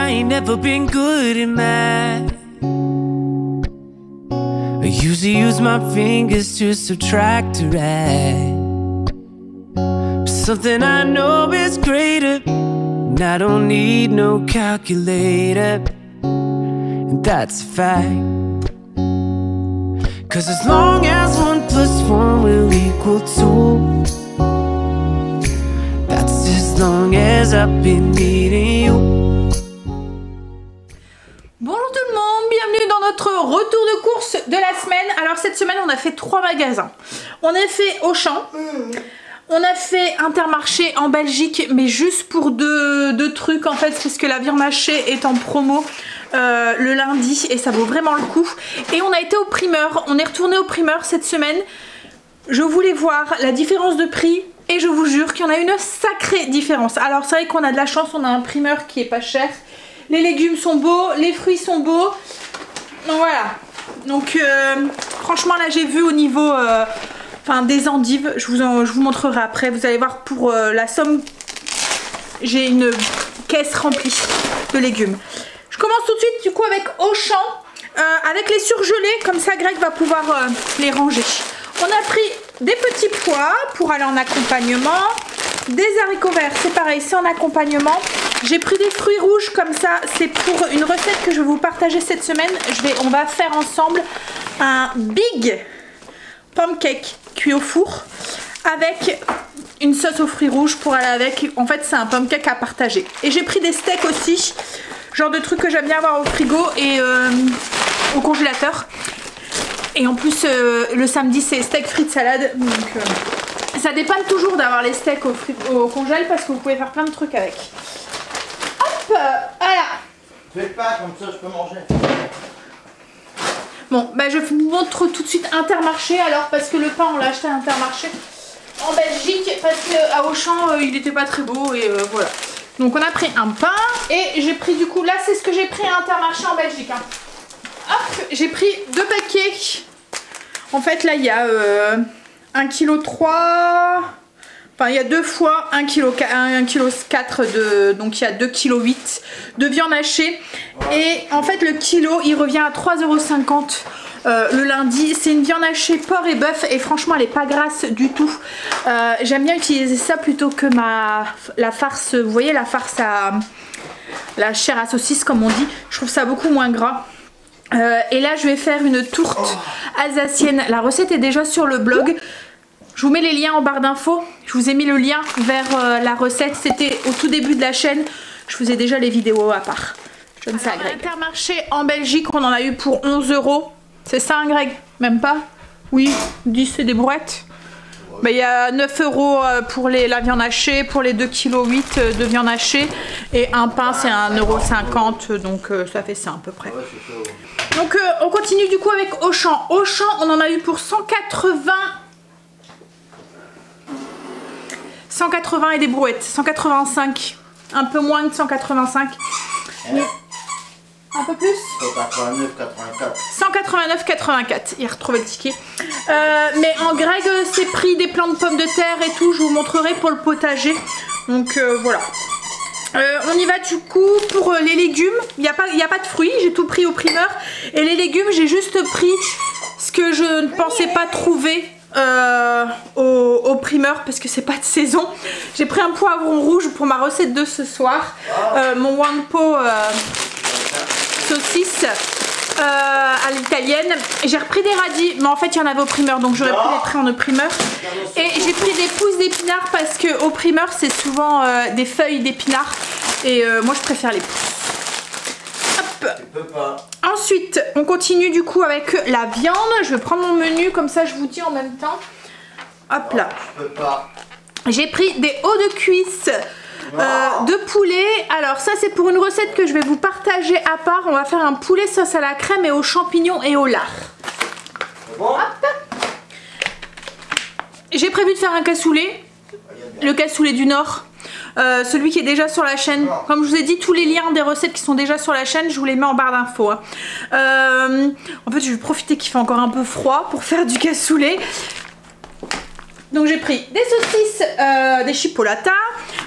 I ain't never been good at math. I usually use my fingers to subtract or add. But something I know is greater, and I don't need no calculator, and that's a fact. 'Cause as long as 1 + 1 will equal 2, that's as long as I've been needing you. Bonjour tout le monde, bienvenue dans notre retour de course de la semaine. Alors cette semaine on a fait 3 magasins. On a fait Auchan, on a fait Intermarché en Belgique, mais juste pour deux trucs en fait, parce que la viande hachée est en promo le lundi et ça vaut vraiment le coup. Et on a été au primeur, on est retourné au primeur cette semaine. Je voulais voir la différence de prix et je vous jure qu'il y en a une sacrée différence. Alors c'est vrai qu'on a de la chance, on a un primeur qui est pas cher. Les légumes sont beaux, les fruits sont beaux. Donc voilà. Donc franchement là j'ai vu au niveau des endives, je vous montrerai après. Vous allez voir pour la somme, j'ai une caisse remplie de légumes. Je commence tout de suite du coup avec Auchan, avec les surgelés, comme ça Greg va pouvoir les ranger. On a pris des petits pois pour aller en accompagnement, des haricots verts, c'est pareil, c'est en accompagnement. J'ai pris des fruits rouges comme ça, c'est pour une recette que je vais vous partager cette semaine. On va faire ensemble un big pancake cuit au four avec une sauce aux fruits rouges pour aller avec. En fait c'est un pancake à partager. Et j'ai pris des steaks aussi, genre de trucs que j'aime bien avoir au frigo et au congélateur. Et en plus le samedi c'est steak frites salade, donc ça dépanne toujours d'avoir les steaks au congèle parce que vous pouvez faire plein de trucs avec. Hop, voilà. Fais pas comme ça, je peux manger. Bon, bah je vous montre tout de suite Intermarché alors, parce que le pain on l'a acheté à Intermarché en Belgique parce qu'à Auchan il n'était pas très beau et voilà. Donc on a pris un pain et j'ai pris du coup, là c'est ce que j'ai pris à Intermarché en Belgique. Hein. Hop, j'ai pris 2 paquets. En fait là il y a 1,3 kg. Enfin, il y a 2 fois 1,4 kg de, donc il y a 2,8 kg de viande hachée. Et en fait le kilo il revient à 3,50 € le lundi. C'est une viande hachée porc et bœuf et franchement elle est pas grasse du tout. J'aime bien utiliser ça plutôt que la farce, vous voyez la farce à la chair à saucisse comme on dit. Je trouve ça beaucoup moins gras. Et là je vais faire une tourte alsacienne. La recette est déjà sur le blog. Je vous mets les liens en barre d'infos. Je vous ai mis le lien vers la recette. C'était au tout début de la chaîne. Je vous ai déjà les vidéos à part. Je donne ça à Greg. Intermarché en Belgique, on en a eu pour 11 €. C'est ça, hein, Greg? Même pas? Oui, 10 c'est des brouettes. Bah, il y a 9 € pour la viande hachée, pour les 2,8 kg de viande hachée. Et un pain, c'est 1,50 €. Donc ça fait ça à peu près. Donc on continue du coup avec Auchan. Auchan, on en a eu pour 180 et des brouettes, 185, un peu moins de 185, un peu plus 189,84, il a retrouvé le ticket. Mais en Greg s'est pris des plants de pommes de terre et tout, je vous montrerai pour le potager. Donc voilà. On y va du coup pour les légumes. Il n'y a pas de fruits, j'ai tout pris au primeur. Et les légumes, j'ai juste pris ce que je ne pensais pas trouver au primeur parce que c'est pas de saison. J'ai pris un poivron rouge pour ma recette de ce soir, mon one pot saucisse à l'italienne. J'ai repris des radis, mais en fait il y en avait au primeur donc j'aurais pu les prendre en primeur. Et j'ai pris des pousses d'épinards parce que au primeur c'est souvent des feuilles d'épinards et moi je préfère les pousses. Ensuite, on continue du coup avec la viande. Je vais prendre mon menu comme ça, je vous dis en même temps. Hop là. J'ai pris des hauts de cuisse de poulet. Alors ça c'est pour une recette que je vais vous partager à part. On va faire un poulet sauce à la crème et aux champignons et au lard. Hop. J'ai prévu de faire un cassoulet. Le cassoulet du Nord. Celui qui est déjà sur la chaîne. Comme je vous ai dit, tous les liens des recettes qui sont déjà sur la chaîne, je vous les mets en barre d'infos. Hein. En fait, je vais profiter qu'il fait encore un peu froid pour faire du cassoulet. Donc j'ai pris des saucisses, des chipolatas.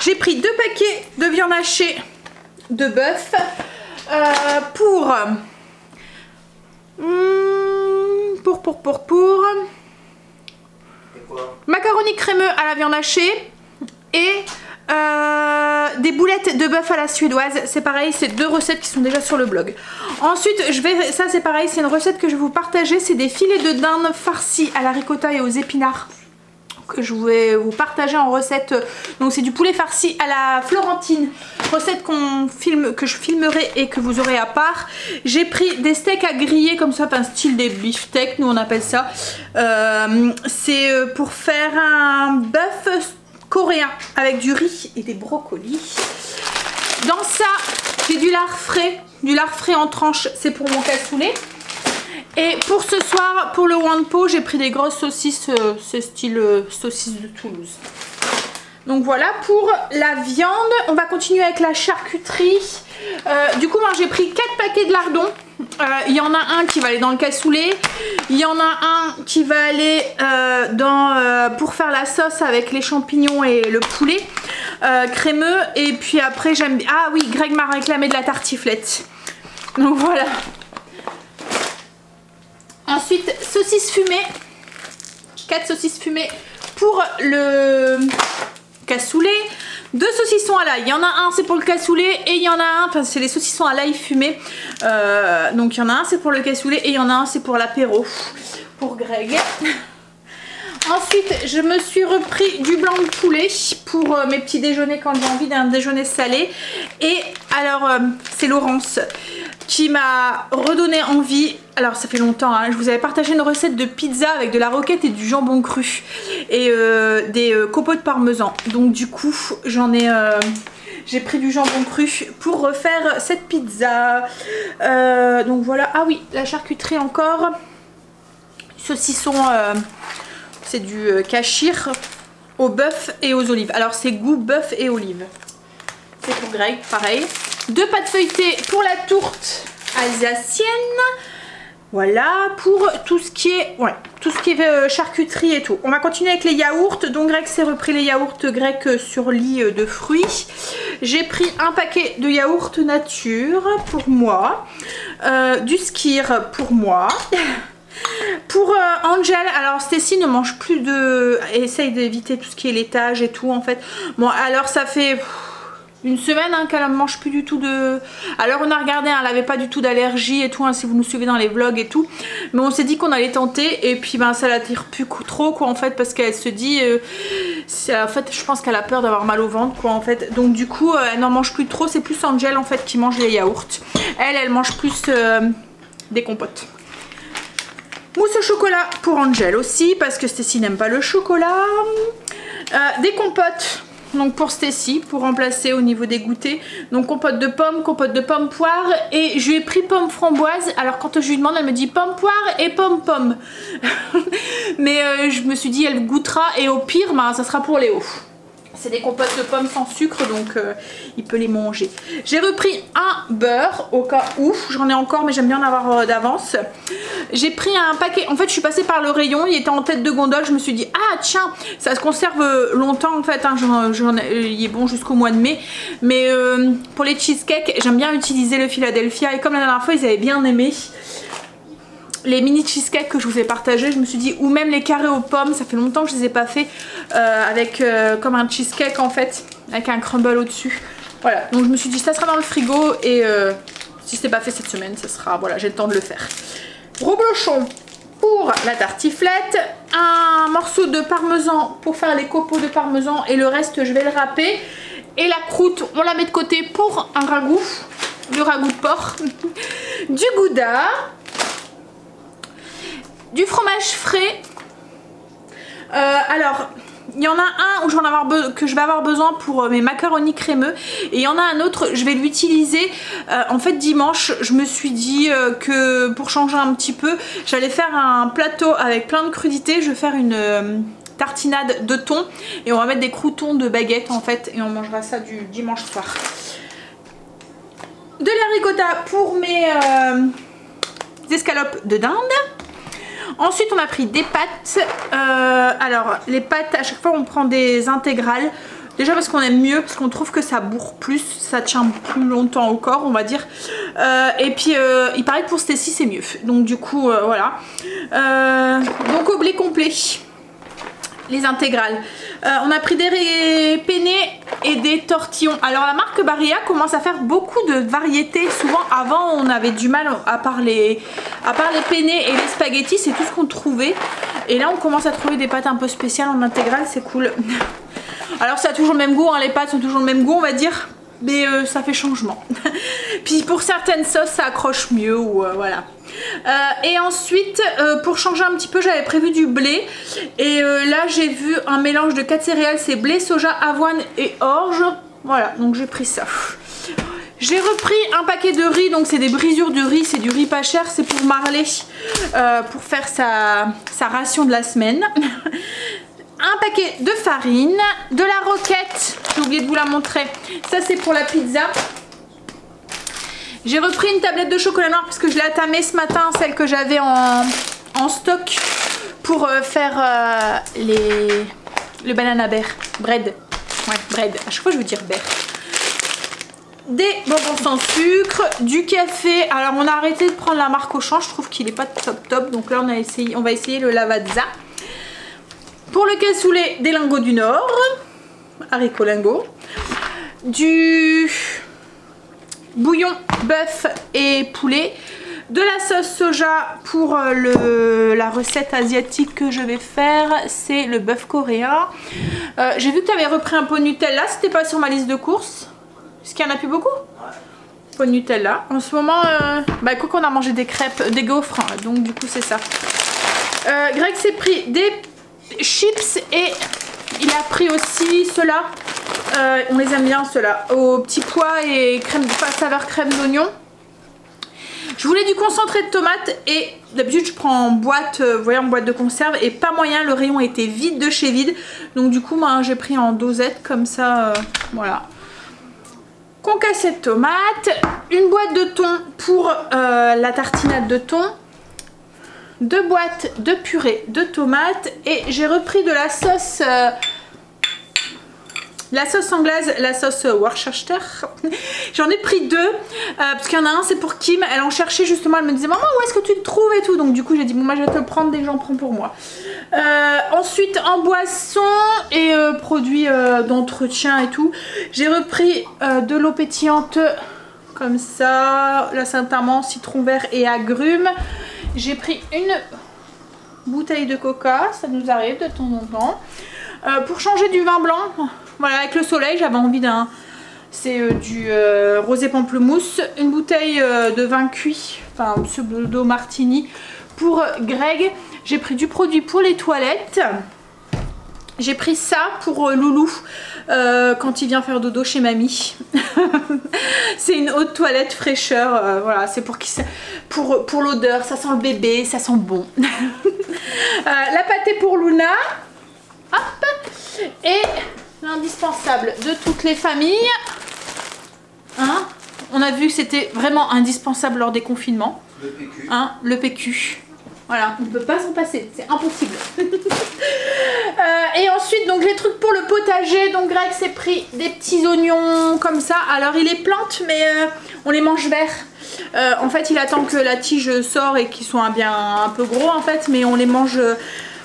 J'ai pris 2 paquets de viande hachée de bœuf pour macaroni crémeux à la viande hachée et des boulettes de bœuf à la suédoise. C'est pareil, c'est 2 recettes qui sont déjà sur le blog. Ensuite, ça c'est pareil, c'est une recette que je vais vous partager. C'est des filets de dinde farcis à la ricotta et aux épinards que je vais vous partager en recette. Donc c'est du poulet farci à la florentine, recette que je filmerai et que vous aurez à part. J'ai pris des steaks à griller comme ça, enfin style des beefsteaks, nous on appelle ça. C'est pour faire un bœuf coréen avec du riz et des brocolis. Dans ça, j'ai du lard frais en tranches, c'est pour mon cassoulet. Et pour ce soir, pour le Wanpo, j'ai pris des grosses saucisses, c'est style saucisses de Toulouse. Donc voilà pour la viande. On va continuer avec la charcuterie. Du coup, moi j'ai pris 4 paquets de lardons. Il y en a un qui va aller dans le cassoulet. Il y en a un qui va aller pour faire la sauce avec les champignons et le poulet crémeux. Et puis après, j'aime bien... Ah oui, Greg m'a réclamé de la tartiflette. Donc voilà. Ensuite, saucisses fumées. 4 saucisses fumées pour le cassoulet. 2 saucissons à l'ail. Il y en a un, c'est pour le cassoulet. Et il y en a un, enfin c'est les saucissons à l'ail fumés. Donc il y en a un, c'est pour le cassoulet. Et il y en a un, c'est pour l'apéro. Pour Greg. Ensuite, je me suis repris du blanc de poulet pour mes petits déjeuners quand j'ai envie d'un déjeuner salé. Et alors, c'est Laurence qui m'a redonné envie. Alors ça fait longtemps, hein, je vous avais partagé une recette de pizza avec de la roquette et du jambon cru et des copeaux de parmesan. Donc du coup j'ai pris du jambon cru pour refaire cette pizza. Donc voilà, ah oui, la charcuterie encore. Saucisson, c'est du cachir au bœuf et aux olives. Alors c'est goût bœuf et olives. C'est pour Greg, pareil. 2 pâtes feuilletées pour la tourte alsacienne. Voilà pour tout ce qui est charcuterie et tout. On va continuer avec les yaourts. Donc Greg s'est repris les yaourts grecs sur lit de fruits. J'ai pris un paquet de yaourts nature pour moi. Du skyr pour moi. Pour Angel, alors Stacy ne mange plus essaye d'éviter tout ce qui est laitage et tout en fait. Bon alors ça fait... une semaine hein, qu'elle ne mange plus du tout de... Alors on a regardé, hein, elle n'avait pas du tout d'allergie et tout, hein, si vous nous suivez dans les vlogs et tout. Mais on s'est dit qu'on allait tenter et puis ben, ça l'attire plus trop quoi en fait. Parce qu'elle se dit... en fait je pense qu'elle a peur d'avoir mal au ventre quoi en fait. Donc du coup elle n'en mange plus trop, c'est plus Angel en fait qui mange les yaourts. Elle mange plus des compotes. Mousse au chocolat pour Angel aussi parce que Stacy n'aime pas le chocolat. Des compotes. Donc pour Stacy, pour remplacer au niveau des goûters. Donc compote de pommes poire. Et je lui ai pris pomme framboise. Alors quand je lui demande, elle me dit pomme poire et pomme. Mais je me suis dit elle goûtera et au pire, bah, ça sera pour Léo. C'est des compotes de pommes sans sucre, donc il peut les manger. J'ai repris un beurre au cas où. J'en ai encore, mais j'aime bien en avoir d'avance. J'ai pris un paquet. En fait, je suis passée par le rayon. Il était en tête de gondole. Je me suis dit, ah tiens, ça se conserve longtemps en fait. Hein, il est bon jusqu'au mois de mai. Mais pour les cheesecakes, j'aime bien utiliser le Philadelphia. Et comme la dernière fois, ils avaient bien aimé les mini cheesecakes que je vous ai partagé, je me suis dit, ou même les carrés aux pommes, ça fait longtemps que je les ai pas fait avec comme un cheesecake en fait, avec un crumble au dessus. Voilà, donc je me suis dit ça sera dans le frigo et si c'est pas fait cette semaine, ça sera, voilà, j'ai le temps de le faire. Reblochon pour la tartiflette, un morceau de parmesan pour faire les copeaux de parmesan et le reste je vais le râper. Et la croûte, on la met de côté pour un ragoût, le ragoût de porc, du gouda, du fromage frais. Alors il y en a un où que je vais avoir besoin pour mes macaronis crémeux et il y en a un autre, je vais l'utiliser en fait dimanche. Je me suis dit que pour changer un petit peu, j'allais faire un plateau avec plein de crudités. Je vais faire une tartinade de thon et on va mettre des croûtons de baguette en fait et on mangera ça du dimanche soir. De la ricotta pour mes escalopes de dinde. Ensuite on a pris des pâtes, alors les pâtes à chaque fois on prend des intégrales, Déjà parce qu'on aime mieux, parce qu'on trouve que ça bourre plus, ça tient plus longtemps au corps, on va dire. Et puis il paraît que pour Stacy c'est mieux. Donc du coup voilà. Donc au blé complet, les intégrales. On a pris des penne et des tortillons. Alors la marque Barilla commence à faire beaucoup de variétés. Souvent avant on avait du mal, à part les penne et les spaghettis, c'est tout ce qu'on trouvait. Et là on commence à trouver des pâtes un peu spéciales en intégrale, c'est cool. Alors ça a toujours le même goût, hein, les pâtes sont toujours le même goût on va dire. Mais ça fait changement. Puis pour certaines sauces ça accroche mieux ou voilà. Et ensuite pour changer un petit peu j'avais prévu du blé. Et là j'ai vu un mélange de 4 céréales, c'est blé, soja, avoine et orge. Voilà donc j'ai pris ça. J'ai repris un paquet de riz, donc c'est des brisures de riz, c'est du riz pas cher, c'est pour Marley, pour faire sa ration de la semaine. Un paquet de farine, de la roquette, j'ai oublié de vous la montrer, ça c'est pour la pizza. J'ai repris une tablette de chocolat noir parce que je l'ai attamée ce matin, celle que j'avais en stock pour faire le banana bread. Ouais, bread, à chaque fois je veux dire bear. Des bonbons sans sucre, du café. Alors on a arrêté de prendre la marque Auchan, je trouve qu'il est pas top, donc là on va essayer le Lavazza. Pour le cassoulet, des lingots du Nord, haricots lingots, du bouillon bœuf et poulet, de la sauce soja pour la recette asiatique que je vais faire, c'est le bœuf coréen. J'ai vu que tu avais repris un pot de Nutella, c'était pas sur ma liste de courses. Est-ce qu'il y en a plus beaucoup? Pot de Nutella. En ce moment, bah écoute qu'on a mangé des crêpes, des gaufres, hein, donc du coup c'est ça. Greg s'est pris des chips et il a pris aussi ceux-là. On les aime bien ceux-là, au petit pois et crème, saveur crème d'oignon. Je voulais du concentré de tomate et d'habitude je prends en boîte, vous voyez, en boîte de conserve, et pas moyen, le rayon était vide de chez vide. Donc du coup moi j'ai pris en dosette comme ça, voilà. Concassé de tomate, une boîte de thon pour la tartinade de thon, 2 boîtes de purée de tomates et j'ai repris de la sauce anglaise, la sauce Worcestershire. J'en ai pris 2 parce qu'il y en a un c'est pour Kim, elle en cherchait justement, elle me disait maman où est-ce que tu le trouves et tout, donc du coup j'ai dit bon moi je vais te le prendre dès que j'en prends pour moi. Ensuite en boisson et produits d'entretien et tout, j'ai repris de l'eau pétillante comme ça, la Saint-Amand, citron vert et agrumes. J'ai pris une bouteille de coca, ça nous arrive de temps en temps. Pour changer du vin blanc, voilà, avec le soleil, j'avais envie d'un... C'est du rosé pamplemousse. Une bouteille de vin cuit, enfin pseudo martini pour Greg. J'ai pris du produit pour les toilettes. J'ai pris ça pour Loulou quand il vient faire dodo chez mamie. C'est une eau de toilette fraîcheur, voilà, c'est pour l'odeur, ça sent le bébé, ça sent bon. La pâtée pour Luna, hop, et l'indispensable de toutes les familles, hein, on a vu que c'était vraiment indispensable lors des confinements, le PQ, hein, le PQ. Voilà, on ne peut pas s'en passer, c'est impossible. Et ensuite, donc les trucs pour le potager. Donc Greg s'est pris des petits oignons comme ça. Alors il les plante, mais on les mange verts. En fait, il attend que la tige sort et qu'ils soient bien un peu gros en fait, mais on les mange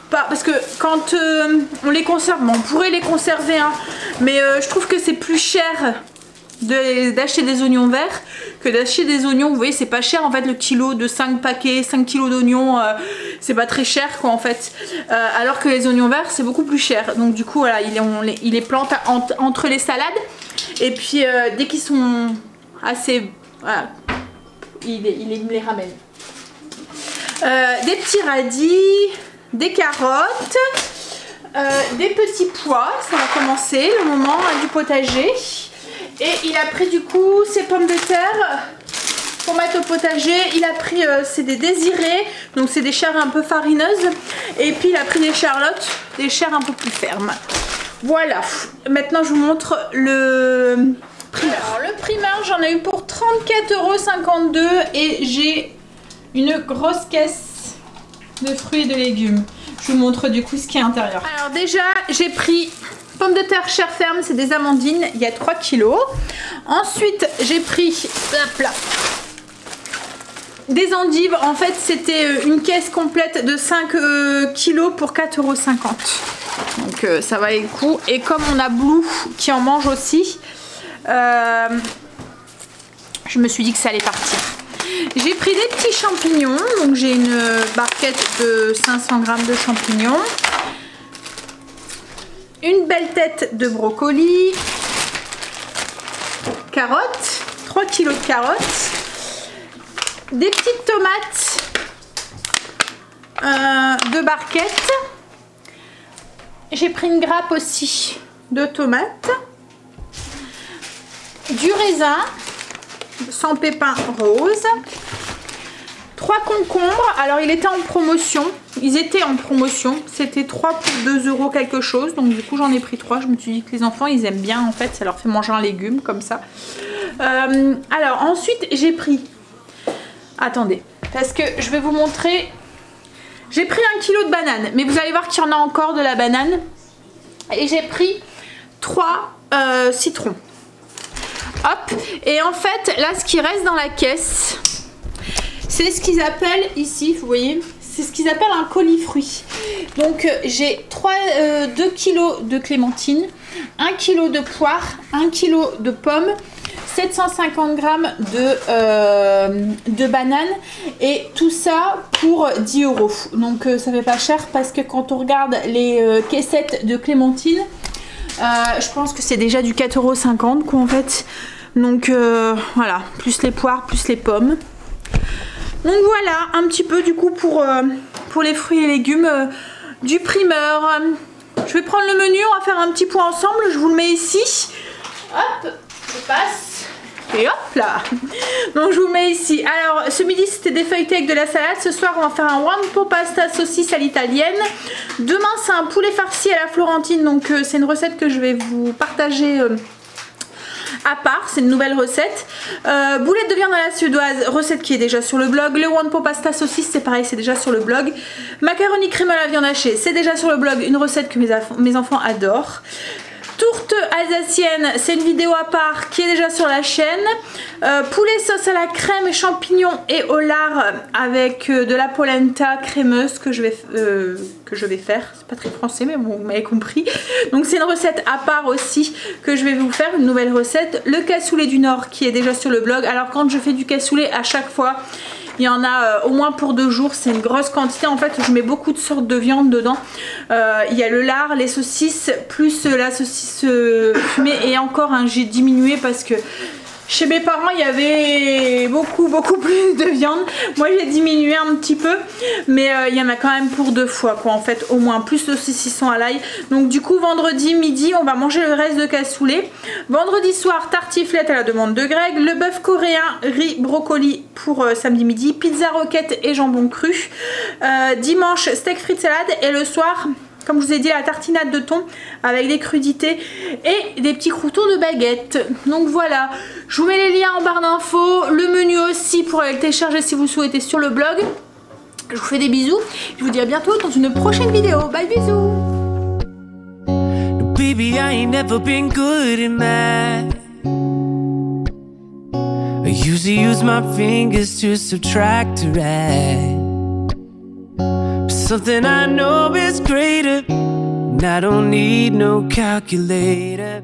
pas parce que quand on les conserve, bon, on pourrait les conserver, hein, mais je trouve que c'est plus cher d'acheter des oignons verts que d'acheter des oignons, vous voyez c'est pas cher en fait, le kilo de 5 paquets, 5 kilos d'oignons, c'est pas très cher quoi en fait, alors que les oignons verts c'est beaucoup plus cher. Donc du coup voilà, il les plante entre les salades et puis dès qu'ils sont assez, voilà, il me les ramène. Des petits radis, des carottes, des petits pois, ça va commencer le moment du potager. Et il a pris du coup ses pommes de terre pour mettre au potager. Il a pris, c'est des désirés, donc c'est des chairs un peu farineuses. Et puis il a pris des charlottes, des chairs un peu plus fermes. Voilà, maintenant je vous montre le primeur. Alors le primeur j'en ai eu pour 34,52 € et j'ai une grosse caisse de fruits et de légumes. Je vous montre du coup ce qu'il y a à l'intérieur. Alors déjà j'ai pris Pommes de terre chair ferme, c'est des amandines, il y a 3 kilos. Ensuite, j'ai pris hop là, des endives. En fait, c'était une caisse complète de 5 kilos pour 4,50 €. Donc ça valait le coup. Et comme on a Blue qui en mange aussi, je me suis dit que ça allait partir. J'ai pris des petits champignons. Donc j'ai une barquette de 500 g de champignons. Une belle tête de brocoli. Carottes. 3 kilos de carottes. Des petites tomates. 2 barquettes. J'ai pris une grappe aussi de tomates. Du raisin. Sans pépins rose. 3 concombres. Alors il était en promotion. Ils étaient en promotion. C'était 3 pour 2 € quelque chose. Donc du coup j'en ai pris 3. Je me suis dit que les enfants ils aiment bien en fait. Ça leur fait manger un légume comme ça. Alors ensuite j'ai pris... Attendez. Parce que je vais vous montrer... J'ai pris 1 kilo de banane. Mais vous allez voir qu'il y en a encore de la banane. Et j'ai pris 3 citrons. Hop. Et en fait là ce qui reste dans la caisse... C'est ce qu'ils appellent ici, vous voyez, c'est ce qu'ils appellent un colifruit. Donc j'ai 2 kilos de clémentine, 1 kg de poire, 1 kg de pommes, 750 g de bananes et tout ça pour 10 €. Donc ça fait pas cher parce que quand on regarde les caissettes de clémentine, je pense que c'est déjà du 4,50 € quoi en fait. Donc voilà, plus les poires, plus les pommes. Donc voilà, un petit peu du coup pour les fruits et légumes du primeur. Je vais prendre le menu, on va faire un petit point ensemble, je vous le mets ici. Hop, je passe. Et hop là. Donc je vous mets ici. Alors ce midi c'était des feuilletés avec de la salade. Ce soir on va faire un one pot pasta saucisse à l'italienne. Demain c'est un poulet farci à la florentine. Donc c'est une recette que je vais vous partager à part, c'est une nouvelle recette. Boulettes de viande à la suédoise, recette qui est déjà sur le blog. Le one pot pasta saucisse, c'est pareil, c'est déjà sur le blog. Macaroni crème à la viande hachée, c'est déjà sur le blog, une recette que mes enfants adorent. Tourte alsacienne, c'est une vidéo à part qui est déjà sur la chaîne. Poulet sauce à la crème, champignons et au lard avec de la polenta crémeuse que je vais faire. C'est pas très français mais bon, vous m'avez compris. Donc c'est une recette à part aussi que je vais vous faire, une nouvelle recette. Le cassoulet du Nord qui est déjà sur le blog. Alors quand je fais du cassoulet, à chaque fois il y en a au moins pour 2 jours, c'est une grosse quantité. En fait je mets beaucoup de sortes de viande dedans. Il y a le lard, les saucisses, plus la saucisse fumée. Et encore j'ai diminué parce que chez mes parents il y avait beaucoup plus de viande. Moi j'ai diminué un petit peu, mais il y en a quand même pour 2 fois quoi en fait, au moins, plus le saucisson à l'ail. Donc du coup vendredi midi on va manger le reste de cassoulet. Vendredi soir tartiflette à la demande de Greg, le bœuf coréen, riz, brocoli pour samedi midi, pizza roquette et jambon cru. Dimanche steak frites salade et le soir, comme je vous ai dit, la tartinade de thon avec des crudités et des petits croutons de baguette. Donc voilà, je vous mets les liens en barre d'infos, le menu aussi pour aller le télécharger si vous souhaitez sur le blog. Je vous fais des bisous, je vous dis à bientôt dans une prochaine vidéo. Bye, bisous. No, baby, I ain't never been good at math. I usually use my fingers to subtract or add. Something I know is greater, and I don't need no calculator.